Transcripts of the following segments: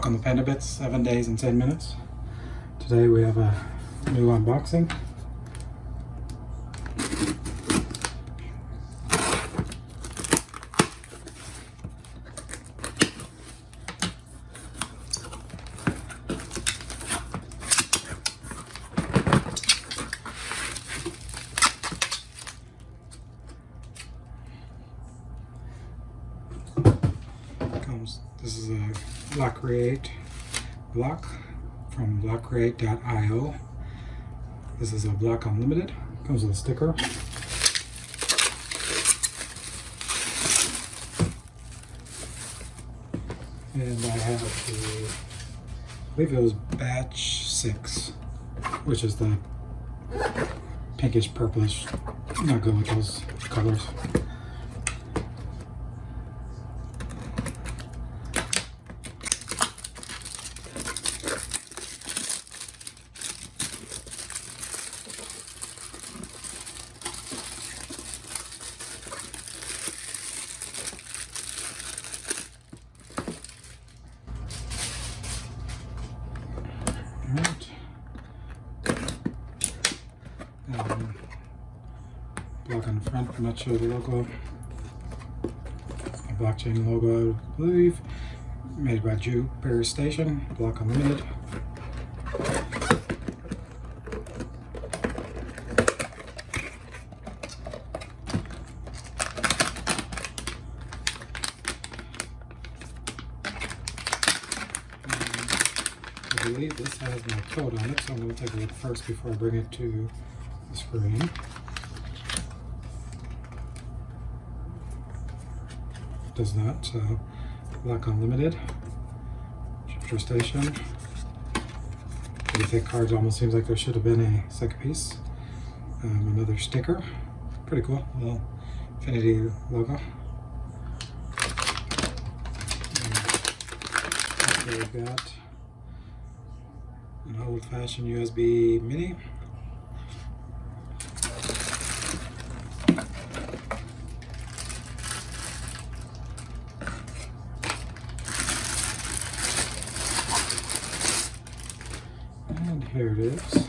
Welcome to Panda Bits, 7 days and 10 minutes. Today we have a new unboxing. This is a block create block from blockcreate.io. This is a block unlimited. Comes with a sticker. And I have the, I believe it was batch 6, which is the pinkish purplish. Not good with those colors. Alright. Block on the front, I'm not sure the logo. A blockchain logo, I believe. Made by Jupiter Station, block unlimited. I believe this has my code on it, so I'm going to take a look first before I bring it to the screen. It does not, so block unlimited, Jupiter Station. Pretty thick cards, almost seems like there should have been a second piece. Another sticker, pretty cool, little Infinity logo. And we've got an old-fashioned USB mini. And here it is.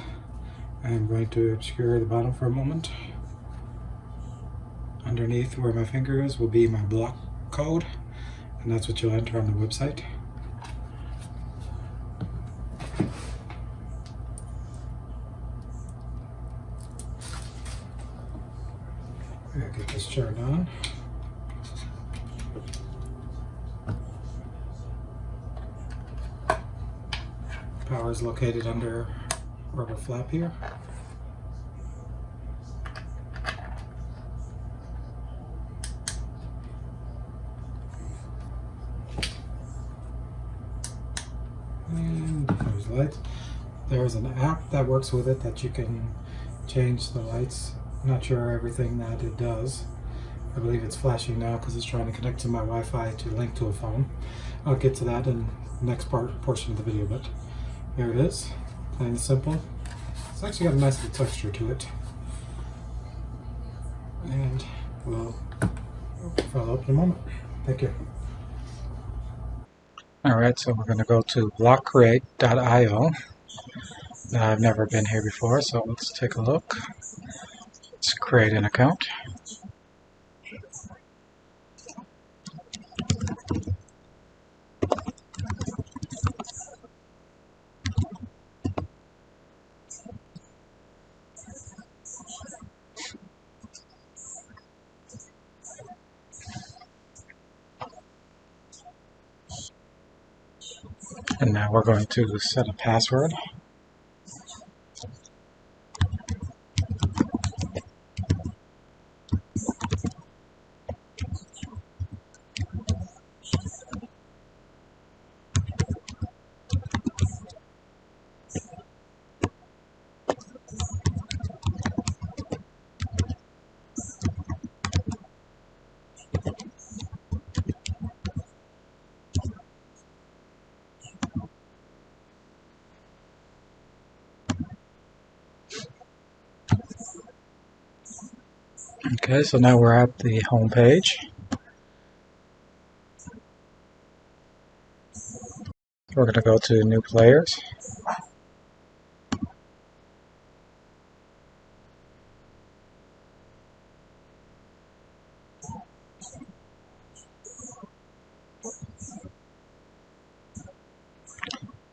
I'm going to obscure the bottom for a moment. Underneath where my finger is will be my block code, and that's what you'll enter on the website. Get this turned on. Power is located under rubber flap here. And there's lights. There's an app that works with it that you can change the lights. Not sure everything that it does. I believe it's flashing now because it's trying to connect to my Wi-Fi to link to a phone. I'll get to that in the next portion of the video, but here it is, plain and simple. It's actually got a nice little texture to it. And we'll follow up in a moment. Thank you. Alright, so we're going to go to blockcreate.io. I've never been here before, so let's take a look. Let's create an account. And now we're going to set a password. Okay, so now we're at the home page. we're going to go to New Players.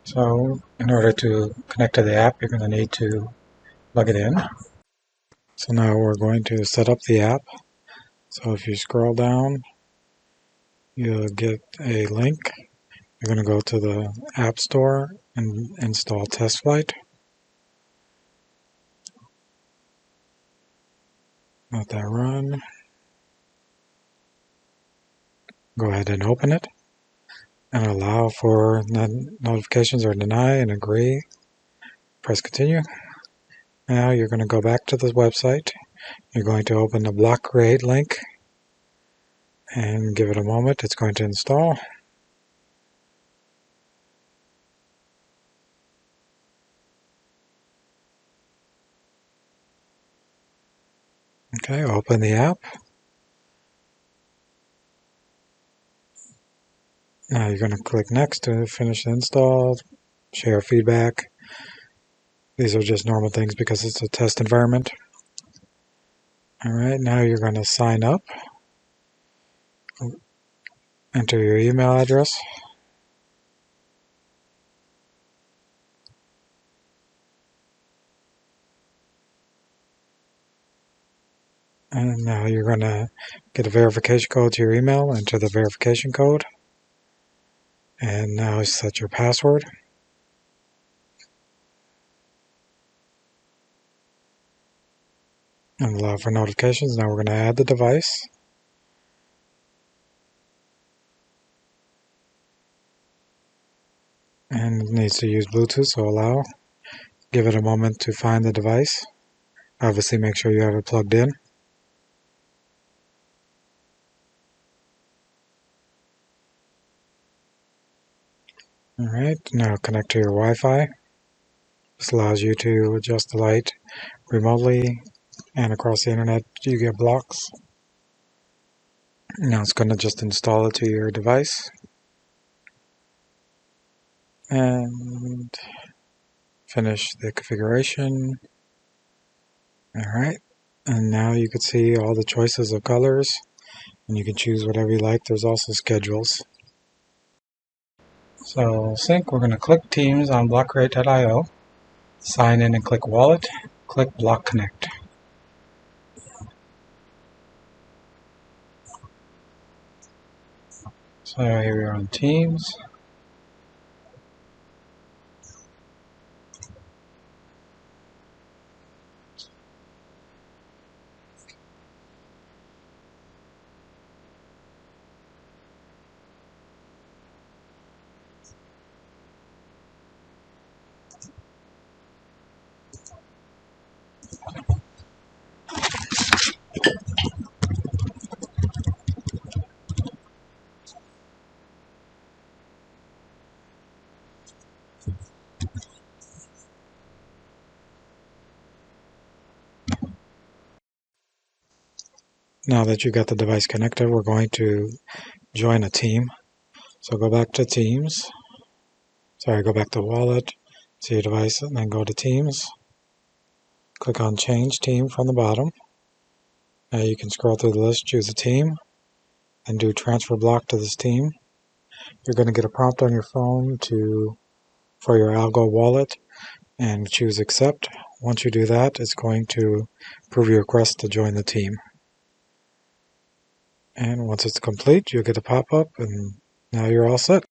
So in order to connect to the app, you're going to need to plug it in. So now we're going to set up the app. So if you scroll down, you'll get a link. You're going to go to the App Store and install TestFlight. Let that run. Go ahead and open it and allow for notifications or deny and agree. Press continue. Now you're going to go back to the website. You're going to open the block create link and give it a moment. It's going to install. Okay, open the app. Now you're going to click next to finish the install, share feedback. These are just normal things because it's a test environment. Alright, now you're going to sign up. Enter your email address. And now you're going to get a verification code to your email. Enter the verification code. And now set your password. And allow for notifications. Now we're going to add the device. And it needs to use Bluetooth, so allow. Give it a moment to find the device. Obviously make sure you have it plugged in. Alright, now connect to your Wi-Fi. This allows you to adjust the light remotely and across the internet. You get blocks. Now it's going to just install it to your device. And finish the configuration. Alright, and now you can see all the choices of colors. And you can choose whatever you like. There's also schedules. So sync, we're going to click Teams on blockcreate.io. Sign in and click Wallet. Click Block Connect. So here we are on Teams. Now that you got the device connected, we're going to join a team. So go back to Teams. Go back to Wallet, see your device, and then go to Teams. Click on Change Team from the bottom. Now you can scroll through the list, choose a team, and do Transfer Block to this team. You're going to get a prompt on your phone for your Algo wallet, and choose Accept. Once you do that, it's going to approve your request to join the team. And once it's complete, you'll get a pop-up, and now you're all set.